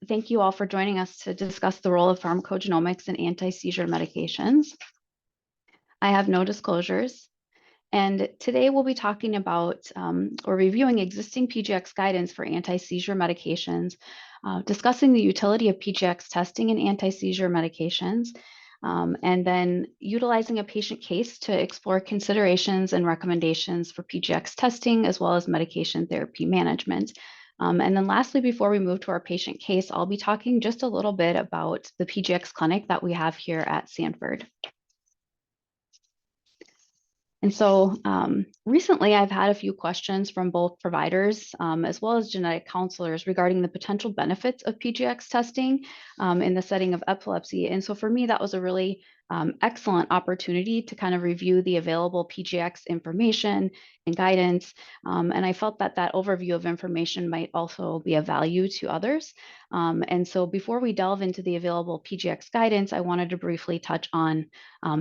Thank you all for joining us to discuss the role of pharmacogenomics in anti-seizure medications. I have no disclosures, and today we'll be talking about or reviewing existing PGx guidance for anti-seizure medications, discussing the utility of PGx testing in anti-seizure medications, and then utilizing a patient case to explore considerations and recommendations for PGx testing as well as medication therapy management. And then lastly, before we move to our patient case, I'll be talking just a little bit about the PGx clinic that we have here at Sanford. And so recently I've had a few questions from both providers as well as genetic counselors regarding the potential benefits of PGx testing in the setting of epilepsy. And so for me, that was a really excellent opportunity to kind of review the available PGx information and guidance. And I felt that that overview of information might also be of value to others. And so before we delve into the available PGx guidance, I wanted to briefly touch on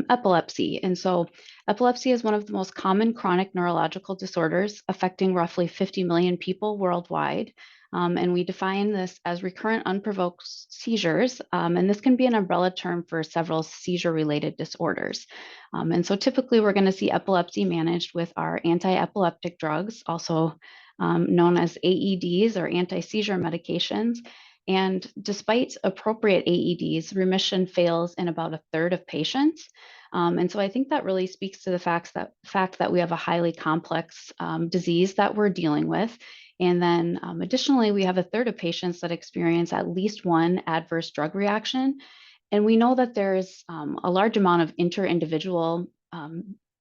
epilepsy. And so epilepsy is one of the most common chronic neurological disorders affecting roughly 50 million people worldwide. And we define this as recurrent unprovoked seizures. And this can be an umbrella term for several seizure-related disorders. And so typically we're going to see epilepsy managed with our anti-epileptic drugs, also known as AEDs or anti-seizure medications. And despite appropriate AEDs, remission fails in about a third of patients. And so I think that really speaks to the fact that we have a highly complex disease that we're dealing with. And then additionally, we have a third of patients that experience at least one adverse drug reaction. And we know that there's a large amount of inter-individual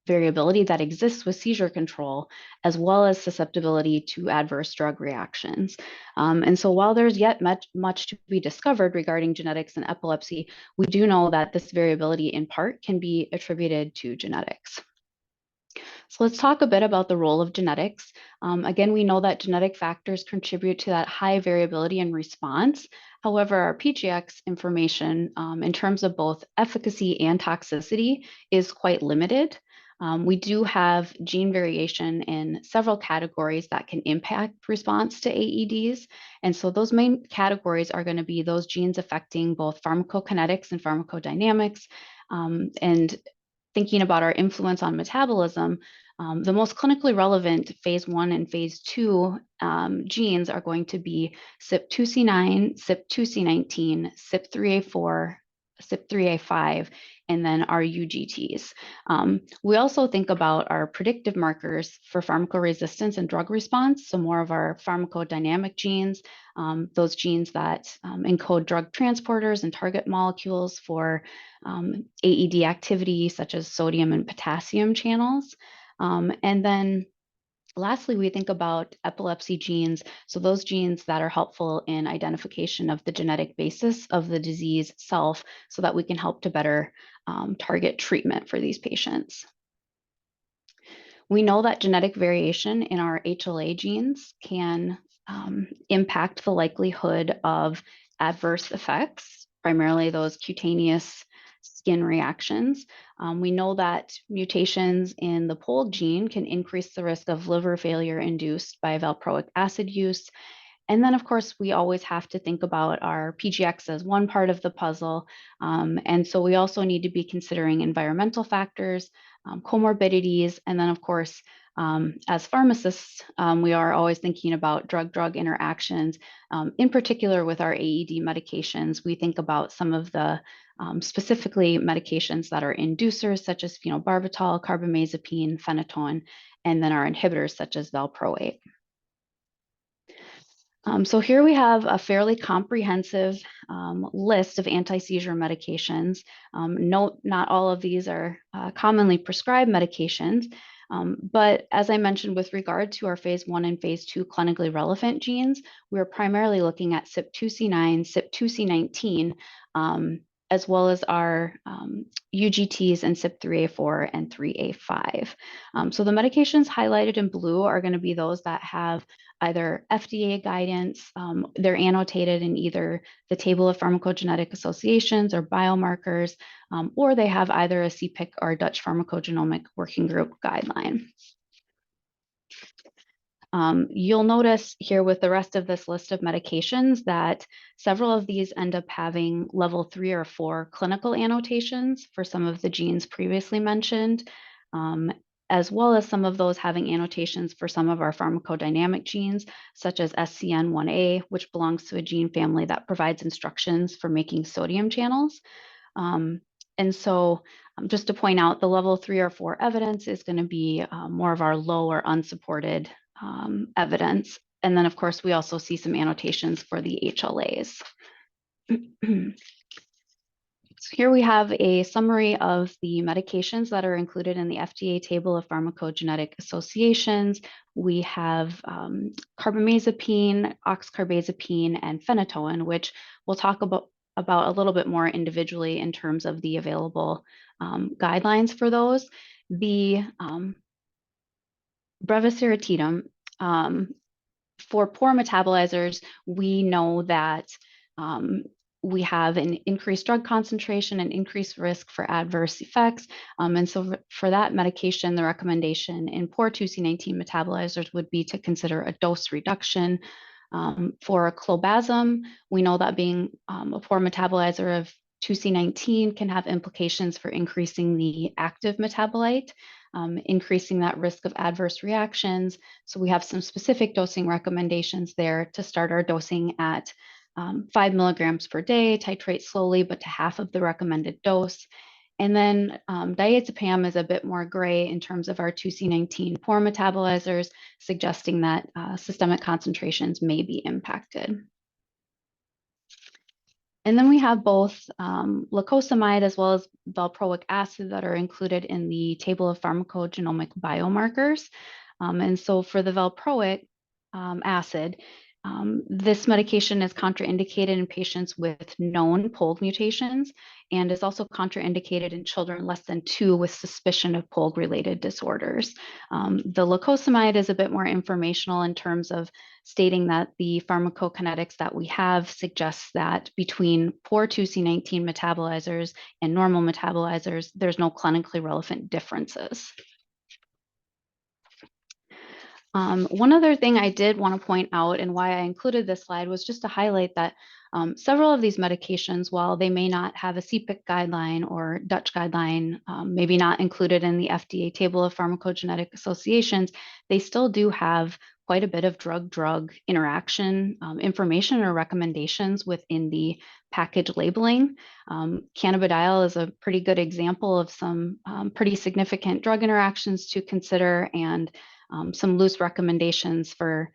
variability that exists with seizure control, as well as susceptibility to adverse drug reactions. And so while there's yet much to be discovered regarding genetics and epilepsy, we do know that this variability in part can be attributed to genetics. So let's talk a bit about the role of genetics. Again, we know that genetic factors contribute to that high variability in response. However, our PGx information in terms of both efficacy and toxicity is quite limited. We do have gene variation in several categories that can impact response to AEDs. And so those main categories are going to be those genes affecting both pharmacokinetics and pharmacodynamics. And thinking about our influence on metabolism, the most clinically relevant phase 1 and phase 2 genes are going to be CYP2C9, CYP2C19, CYP3A4, CYP3A5, and then our UGTs. We also think about our predictive markers for pharmacoresistance and drug response, so more of our pharmacodynamic genes, those genes that encode drug transporters and target molecules for AED activity, such as sodium and potassium channels. And then lastly, we think about epilepsy genes, so those genes that are helpful in identification of the genetic basis of the disease itself, so that we can help to better target treatment for these patients. We know that genetic variation in our HLA genes can impact the likelihood of adverse effects, primarily those cutaneous skin reactions. We know that mutations in the POL gene can increase the risk of liver failure induced by valproic acid use. And then, of course, we always have to think about our PGx as one part of the puzzle. And so we also need to be considering environmental factors, comorbidities, and then, of course, as pharmacists, we are always thinking about drug-drug interactions. In particular, with our AED medications, we think about some of the specifically medications that are inducers, such as phenobarbital, carbamazepine, phenytoin, and then our inhibitors, such as valproate. So here we have a fairly comprehensive list of anti-seizure medications. Note, not all of these are commonly prescribed medications, but as I mentioned, with regard to our phase 1 and phase 2 clinically relevant genes, we're primarily looking at CYP2C9, CYP2C19, as well as our UGTs and CYP3A4 and 3A5. So the medications highlighted in blue are going to be those that have either FDA guidance, they're annotated in either the table of pharmacogenetic associations or biomarkers, or they have either a CPIC or Dutch Pharmacogenomic Working Group guideline. You'll notice here with the rest of this list of medications that several of these end up having level 3 or 4 clinical annotations for some of the genes previously mentioned, as well as some of those having annotations for some of our pharmacodynamic genes, such as SCN1A, which belongs to a gene family that provides instructions for making sodium channels. And so just to point out, the level 3 or 4 evidence is going to be more of our low or unsupported evidence. And then, of course, we also see some annotations for the HLAs. So here we have a summary of the medications that are included in the FDA table of pharmacogenetic associations. We have carbamazepine, oxcarbazepine, and phenytoin, which we'll talk about a little bit more individually in terms of the available guidelines for those. The breviceratidum, for poor metabolizers, we know that we have an increased drug concentration and increased risk for adverse effects. And so for that medication, the recommendation in poor 2C19 metabolizers would be to consider a dose reduction. For clobazam, we know that being a poor metabolizer of 2C19 can have implications for increasing the active metabolite, increasing that risk of adverse reactions. So we have some specific dosing recommendations there to start our dosing at 5 milligrams per day, titrate slowly, but to half of the recommended dose. And then diazepam is a bit more gray in terms of our 2C19 poor metabolizers, suggesting that systemic concentrations may be impacted. And then we have both lacosamide as well as valproic acid that are included in the table of pharmacogenomic biomarkers. And so for the valproic acid, this medication is contraindicated in patients with known POLG mutations and is also contraindicated in children less than 2 with suspicion of POLG-related disorders. The lacosamide is a bit more informational in terms of stating that the pharmacokinetics that we have suggests that between poor 2C19 metabolizers and normal metabolizers, there's no clinically relevant differences. One other thing I did want to point out and why I included this slide was just to highlight that several of these medications, while they may not have a CPIC guideline or Dutch guideline, maybe not included in the FDA table of pharmacogenetic associations, they still do have quite a bit of drug-drug interaction information or recommendations within the package labeling. Cannabidiol is a pretty good example of some pretty significant drug interactions to consider, and some loose recommendations for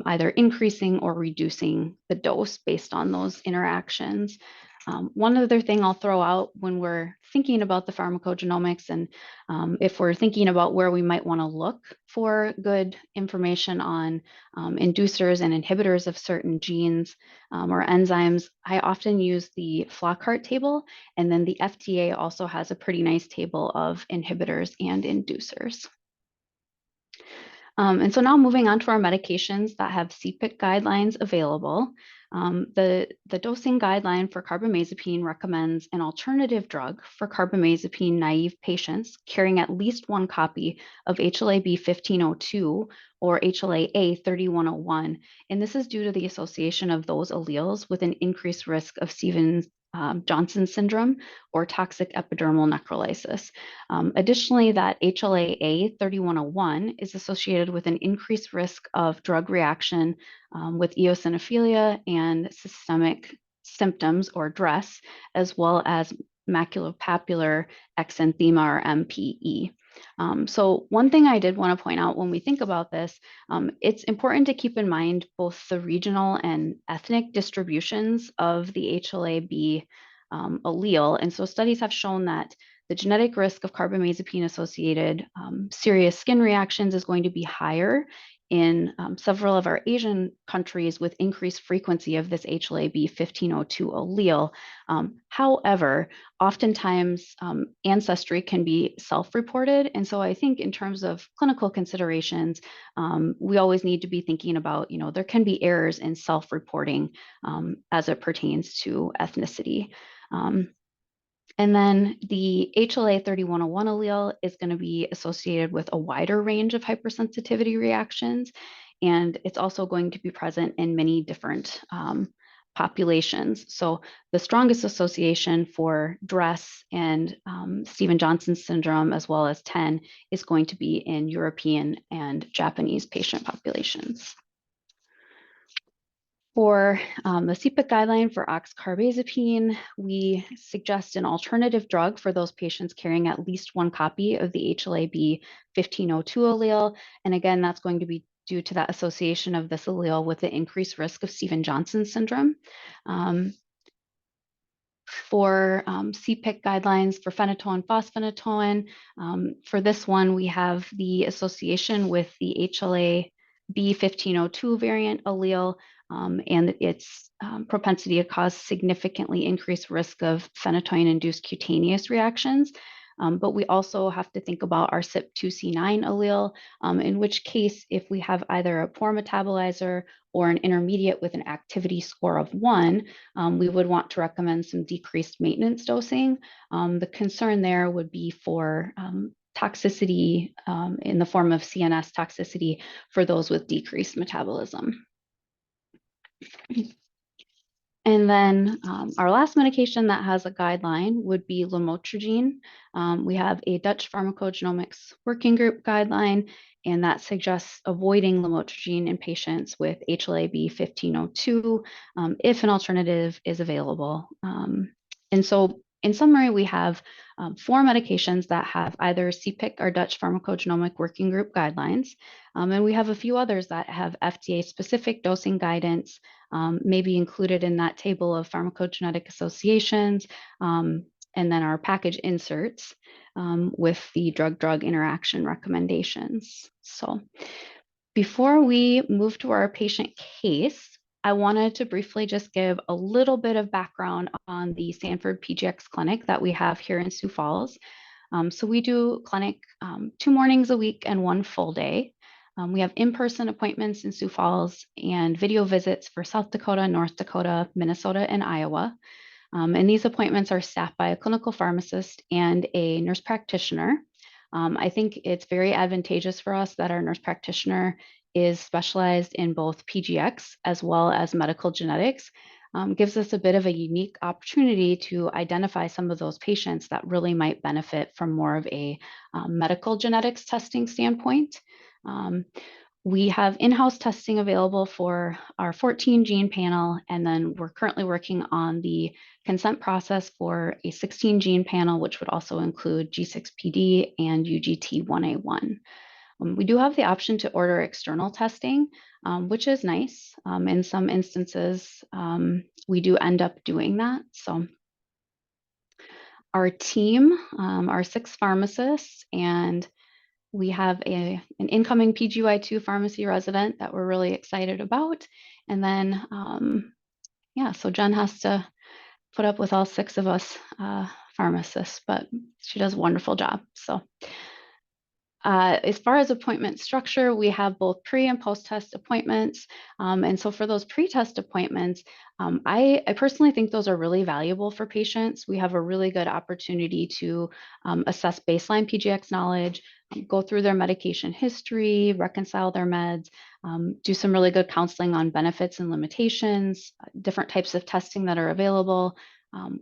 either increasing or reducing the dose based on those interactions. One other thing I'll throw out when we're thinking about the pharmacogenomics and if we're thinking about where we might want to look for good information on inducers and inhibitors of certain genes or enzymes, I often use the Flockhart table, and then the FDA also has a pretty nice table of inhibitors and inducers. And so now moving on to our medications that have CPIC guidelines available. The dosing guideline for carbamazepine recommends an alternative drug for carbamazepine naive patients carrying at least 1 copy of HLA-B 1502 or HLA-A 3101. And this is due to the association of those alleles with an increased risk of Stevens-Johnson syndrome or toxic epidermal necrolysis. Additionally, that HLA-A 3101 is associated with an increased risk of drug reaction with eosinophilia and systemic symptoms or DRESS, as well as maculopapular exanthema or MPE. So one thing I did want to point out when we think about this, it's important to keep in mind both the regional and ethnic distributions of the HLA-B allele. And so studies have shown that the genetic risk of carbamazepine-associated serious skin reactions is going to be higher in several of our Asian countries with increased frequency of this HLA-B 1502 allele. However, oftentimes ancestry can be self-reported. And so I think in terms of clinical considerations, we always need to be thinking about, there can be errors in self-reporting as it pertains to ethnicity. And then the HLA-3101 allele is going to be associated with a wider range of hypersensitivity reactions. and it's also going to be present in many different populations. So the strongest association for DRESS and Stevens-Johnson syndrome, as well as TEN, is going to be in European and Japanese patient populations. For the CPIC guideline for oxcarbazepine, we suggest an alternative drug for those patients carrying at least one copy of the HLA-B 1502 allele. And again, that's going to be due to that association of this allele with the increased risk of Stevens-Johnson syndrome. For CPIC guidelines for phenytoin, fosphenytoin, for this one, we have the association with the HLA-B 1502 variant allele, and its propensity to cause significantly increased risk of phenytoin-induced cutaneous reactions. But we also have to think about our CYP2C9 allele, in which case, if we have either a poor metabolizer or an intermediate with an activity score of 1, we would want to recommend some decreased maintenance dosing. The concern there would be for toxicity in the form of CNS toxicity for those with decreased metabolism. And then our last medication that has a guideline would be lamotrigine. We have a Dutch Pharmacogenomics working group guideline, and that suggests avoiding lamotrigine in patients with HLA-B 1502 if an alternative is available. And so in summary, we have 4 medications that have either CPIC or Dutch Pharmacogenomic Working Group guidelines, and we have a few others that have FDA-specific dosing guidance, maybe included in that table of pharmacogenetic associations, and then our package inserts with the drug-drug interaction recommendations. So before we move to our patient case, I wanted to briefly just give a little bit of background on the Sanford PGX clinic that we have here in Sioux Falls. So we do clinic 2 mornings a week and 1 full day. We have in-person appointments in Sioux Falls and video visits for South Dakota, North Dakota, Minnesota, and Iowa. And these appointments are staffed by a clinical pharmacist and a nurse practitioner. I think it's very advantageous for us that our nurse practitioner is specialized in both PGX as well as medical genetics. Gives us a bit of a unique opportunity to identify some of those patients that really might benefit from more of a medical genetics testing standpoint. We have in-house testing available for our 14 gene panel, and then we're currently working on the consent process for a 16 gene panel, which would also include G6PD and UGT1A1. We do have the option to order external testing, which is nice. In some instances, we do end up doing that. So our team are 6 pharmacists, and we have an incoming PGY2 pharmacy resident that we're really excited about. And then, yeah, so Jen has to put up with all 6 of us pharmacists, but she does a wonderful job. So as far as appointment structure, we have both pre and post-test appointments. And so for those pre-test appointments, I personally think those are really valuable for patients. We have a really good opportunity to assess baseline PGX knowledge, go through their medication history, reconcile their meds, do some really good counseling on benefits and limitations, different types of testing that are available,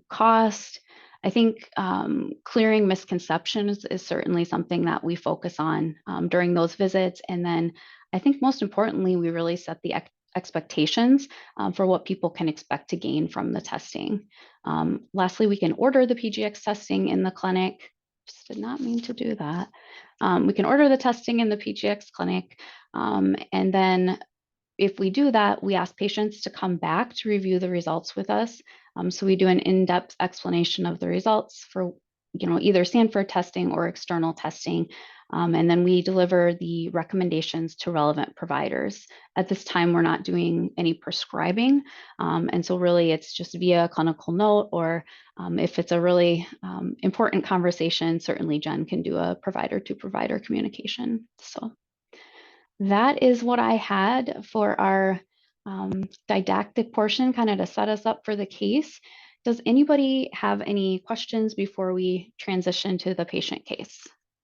cost. I think clearing misconceptions is certainly something that we focus on during those visits. And then I think most importantly, we really set the expectations for what people can expect to gain from the testing. Lastly, we can order the PGX testing in the clinic. Just did not mean to do that. We can order the testing in the PGX clinic. And then if we do that, we ask patients to come back to review the results with us. So we do an in-depth explanation of the results for, either Sanford testing or external testing. And then we deliver the recommendations to relevant providers. At this time, we're not doing any prescribing. And so really it's just via a clinical note, or if it's a really important conversation, certainly Jen can do a provider-to-provider communication. So that is what I had for our didactic portion, kind of to set us up for the case. Does anybody have any questions before we transition to the patient case?